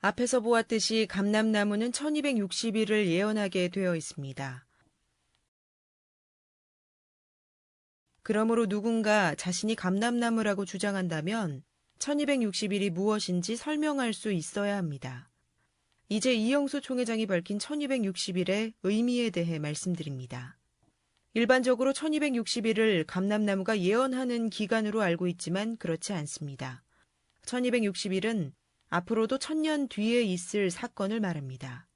앞에서 보았듯이 감람나무는 1260일을 예언하게 되어 있습니다. 그러므로 누군가 자신이 감람나무라고 주장한다면 1260일이 무엇인지 설명할 수 있어야 합니다. 이제 이영수 총회장이 밝힌 1260일의 의미에 대해 말씀드립니다. 일반적으로 1260일을 감람나무가 예언하는 기간으로 알고 있지만 그렇지 않습니다. 1260일은 앞으로도 1000년 뒤에 있을 사건을 말합니다.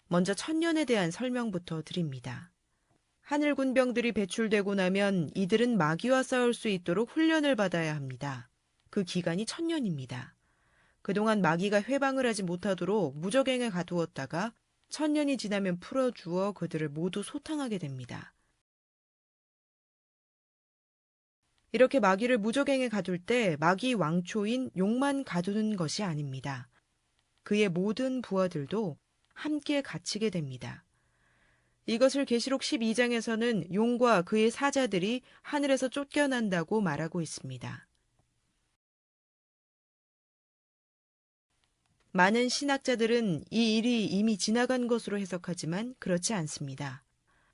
먼저 1000년에 대한 설명부터 드립니다. 하늘 군병들이 배출되고 나면 이들은 마귀와 싸울 수 있도록 훈련을 받아야 합니다. 그 기간이 1000년입니다. 그동안 마귀가 회방을 하지 못하도록 무적행에 가두었다가 1000년이 지나면 풀어주어 그들을 모두 소탕하게 됩니다. 이렇게 마귀를 무적행에 가둘 때 마귀 왕초인 용만 가두는 것이 아닙니다. 그의 모든 부하들도 함께 갇히게 됩니다. 이것을 계시록 12장에서는 용과 그의 사자들이 하늘에서 쫓겨난다고 말하고 있습니다. 많은 신학자들은 이 일이 이미 지나간 것으로 해석하지만 그렇지 않습니다.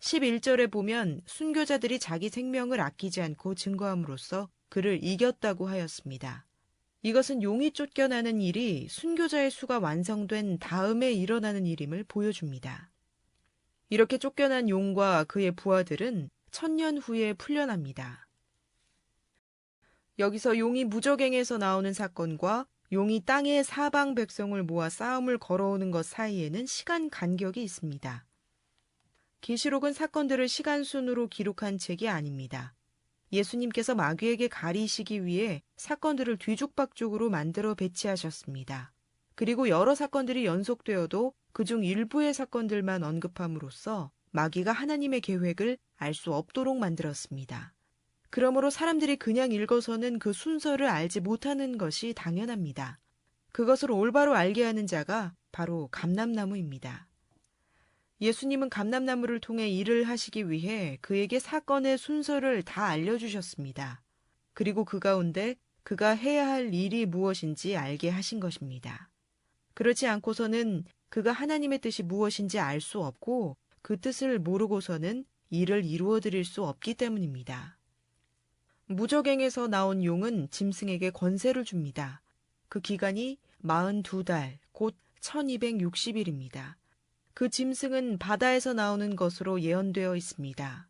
11절에 보면 순교자들이 자기 생명을 아끼지 않고 증거함으로써 그를 이겼다고 하였습니다. 이것은 용이 쫓겨나는 일이 순교자의 수가 완성된 다음에 일어나는 일임을 보여줍니다. 이렇게 쫓겨난 용과 그의 부하들은 1000년 후에 풀려납니다. 여기서 용이 무적행에서 나오는 사건과 용이 땅의 사방 백성을 모아 싸움을 걸어오는 것 사이에는 시간 간격이 있습니다. 계시록은 사건들을 시간순으로 기록한 책이 아닙니다. 예수님께서 마귀에게 가리시기 위해 사건들을 뒤죽박죽으로 만들어 배치하셨습니다. 그리고 여러 사건들이 연속되어도 그중 일부의 사건들만 언급함으로써 마귀가 하나님의 계획을 알 수 없도록 만들었습니다. 그러므로 사람들이 그냥 읽어서는 그 순서를 알지 못하는 것이 당연합니다. 그것을 올바로 알게 하는 자가 바로 감람나무입니다. 예수님은 감람나무를 통해 일을 하시기 위해 그에게 사건의 순서를 다 알려주셨습니다. 그리고 그 가운데 그가 해야 할 일이 무엇인지 알게 하신 것입니다. 그렇지 않고서는 그가 하나님의 뜻이 무엇인지 알 수 없고 그 뜻을 모르고서는 일을 이루어 드릴 수 없기 때문입니다. 무적행에서 나온 용은 짐승에게 권세를 줍니다. 그 기간이 42달, 곧 1260일입니다. 그 짐승은 바다에서 나오는 것으로 예언되어 있습니다.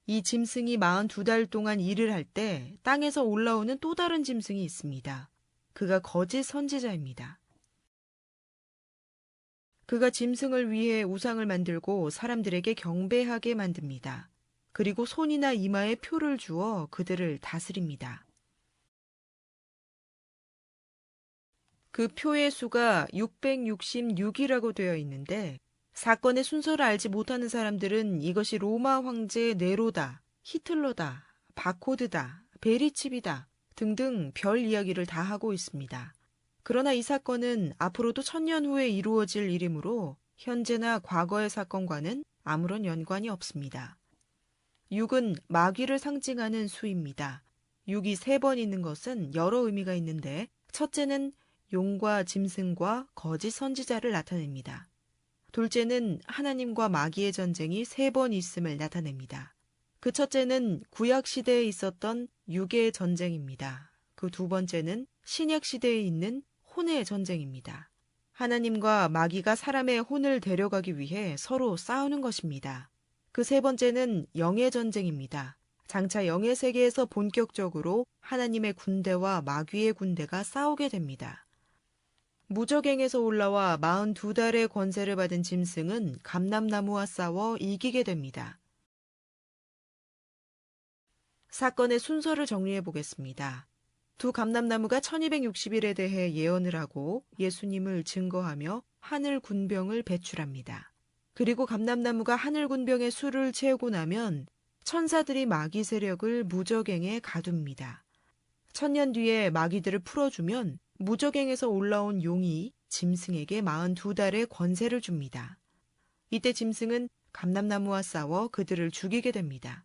이 짐승이 42달 동안 일을 할 때 땅에서 올라오는 또 다른 짐승이 있습니다. 그가 거짓 선지자입니다. 그가 짐승을 위해 우상을 만들고 사람들에게 경배하게 만듭니다. 그리고 손이나 이마에 표를 주어 그들을 다스립니다. 그 표의 수가 666이라고 되어 있는데 사건의 순서를 알지 못하는 사람들은 이것이 로마 황제 네로다, 히틀러다, 바코드다, 베리칩이다 등등 별 이야기를 다 하고 있습니다. 그러나 이 사건은 앞으로도 1000년 후에 이루어질 일이므로 현재나 과거의 사건과는 아무런 연관이 없습니다. 6은 마귀를 상징하는 수입니다. 6이 3번 있는 것은 여러 의미가 있는데 첫째는 용과 짐승과 거짓 선지자를 나타냅니다. 둘째는 하나님과 마귀의 전쟁이 3번 있음을 나타냅니다. 그 첫째는 구약시대에 있었던 육의 전쟁입니다. 그 두 번째는 신약시대에 있는 혼의 전쟁입니다. 하나님과 마귀가 사람의 혼을 데려가기 위해 서로 싸우는 것입니다. 그 세 번째는 영의 전쟁입니다. 장차 영의 세계에서 본격적으로 하나님의 군대와 마귀의 군대가 싸우게 됩니다. 무적행에서 올라와 42달의 권세를 받은 짐승은 감람나무와 싸워 이기게 됩니다. 사건의 순서를 정리해 보겠습니다. 두 감람나무가 1260일에 대해 예언을 하고 예수님을 증거하며 하늘 군병을 배출합니다. 그리고 감람나무가 하늘 군병의 수를 채우고 나면 천사들이 마귀 세력을 무적행에 가둡니다. 1000년 뒤에 마귀들을 풀어주면 무적행에서 올라온 용이 짐승에게 42달의 권세를 줍니다. 이때 짐승은 감람나무와 싸워 그들을 죽이게 됩니다.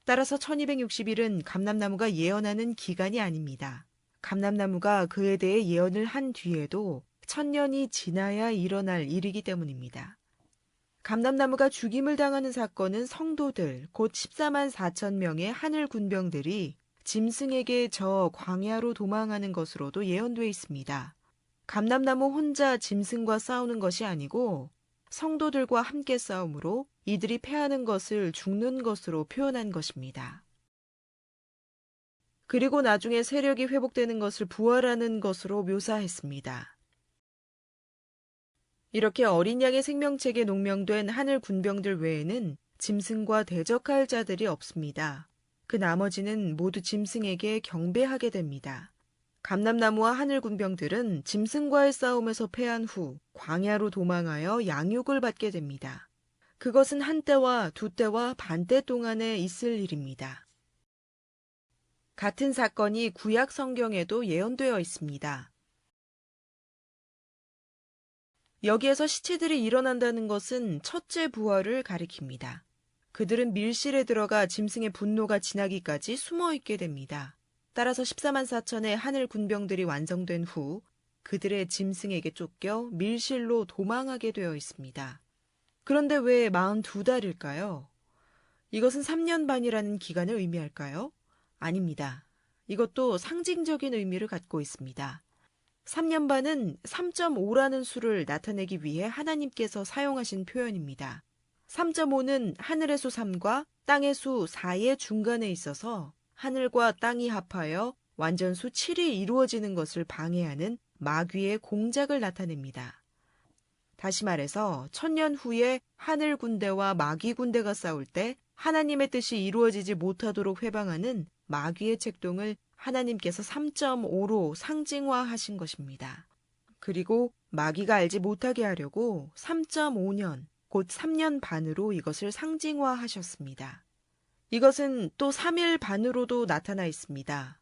따라서 1260일은 감람나무가 예언하는 기간이 아닙니다. 감람나무가 그에 대해 예언을 한 뒤에도 1000년이 지나야 일어날 일이기 때문입니다. 감람나무가 죽임을 당하는 사건은 성도들, 곧 14만 4천 명의 하늘 군병들이 짐승에게 저 광야로 도망하는 것으로도 예언되어 있습니다. 감람나무 혼자 짐승과 싸우는 것이 아니고 성도들과 함께 싸움으로 이들이 패하는 것을 죽는 것으로 표현한 것입니다. 그리고 나중에 세력이 회복되는 것을 부활하는 것으로 묘사했습니다. 이렇게 어린 양의 생명책에 농명된 하늘 군병들 외에는 짐승과 대적할 자들이 없습니다. 그 나머지는 모두 짐승에게 경배하게 됩니다. 감람나무와 하늘 군병들은 짐승과의 싸움에서 패한 후 광야로 도망하여 양육을 받게 됩니다. 그것은 한 때와 두 때와 반 때 동안에 있을 일입니다. 같은 사건이 구약 성경에도 예언되어 있습니다. 여기에서 시체들이 일어난다는 것은 첫째 부활을 가리킵니다. 그들은 밀실에 들어가 짐승의 분노가 지나기까지 숨어 있게 됩니다. 따라서 14만 4천의 하늘 군병들이 완성된 후 그들의 짐승에게 쫓겨 밀실로 도망하게 되어 있습니다. 그런데 왜 42달일까요? 이것은 3년 반이라는 기간을 의미할까요? 아닙니다. 이것도 상징적인 의미를 갖고 있습니다. 3년 반은 3.5라는 수를 나타내기 위해 하나님께서 사용하신 표현입니다. 3.5는 하늘의 수 3과 땅의 수 4의 중간에 있어서 하늘과 땅이 합하여 완전수 7이 이루어지는 것을 방해하는 마귀의 공작을 나타냅니다. 다시 말해서 1000년 후에 하늘 군대와 마귀 군대가 싸울 때 하나님의 뜻이 이루어지지 못하도록 회방하는 마귀의 책동을 하나님께서 3.5로 상징화하신 것입니다. 그리고 마귀가 알지 못하게 하려고 3.5년, 곧 3년 반으로 이것을 상징화하셨습니다. 이것은 또 3일 반으로도 나타나 있습니다.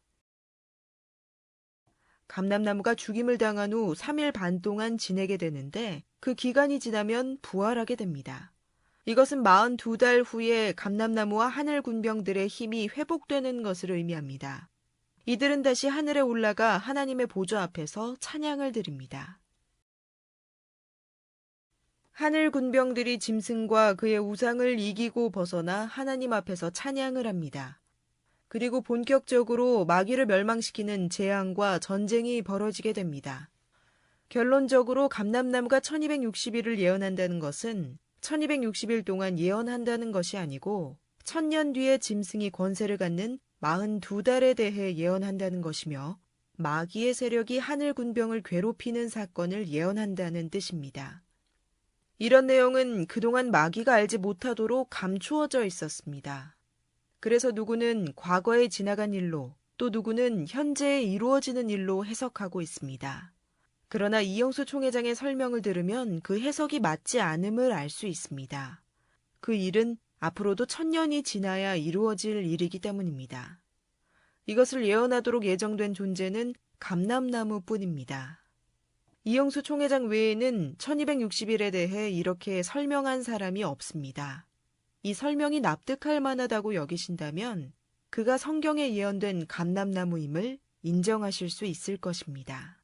감람나무가 죽임을 당한 후 3일 반 동안 지내게 되는데 그 기간이 지나면 부활하게 됩니다. 이것은 42달 후에 감람나무와 하늘 군병들의 힘이 회복되는 것을 의미합니다. 이들은 다시 하늘에 올라가 하나님의 보좌 앞에서 찬양을 드립니다. 하늘 군병들이 짐승과 그의 우상을 이기고 벗어나 하나님 앞에서 찬양을 합니다. 그리고 본격적으로 마귀를 멸망시키는 재앙과 전쟁이 벌어지게 됩니다. 결론적으로 감람나무가 1260일을 예언한다는 것은 1260일 동안 예언한다는 것이 아니고 1000년 뒤에 짐승이 권세를 갖는 42달에 대해 예언한다는 것이며 마귀의 세력이 하늘 군병을 괴롭히는 사건을 예언한다는 뜻입니다. 이런 내용은 그동안 마귀가 알지 못하도록 감추어져 있었습니다. 그래서 누구는 과거에 지나간 일로 또 누구는 현재에 이루어지는 일로 해석하고 있습니다. 그러나 이영수 총회장의 설명을 들으면 그 해석이 맞지 않음을 알 수 있습니다. 그 일은 앞으로도 1000년이 지나야 이루어질 일이기 때문입니다. 이것을 예언하도록 예정된 존재는 감람나무뿐입니다. 이영수 총회장 외에는 1260일에 대해 이렇게 설명한 사람이 없습니다. 이 설명이 납득할 만하다고 여기신다면 그가 성경에 예언된 감람나무임을 인정하실 수 있을 것입니다.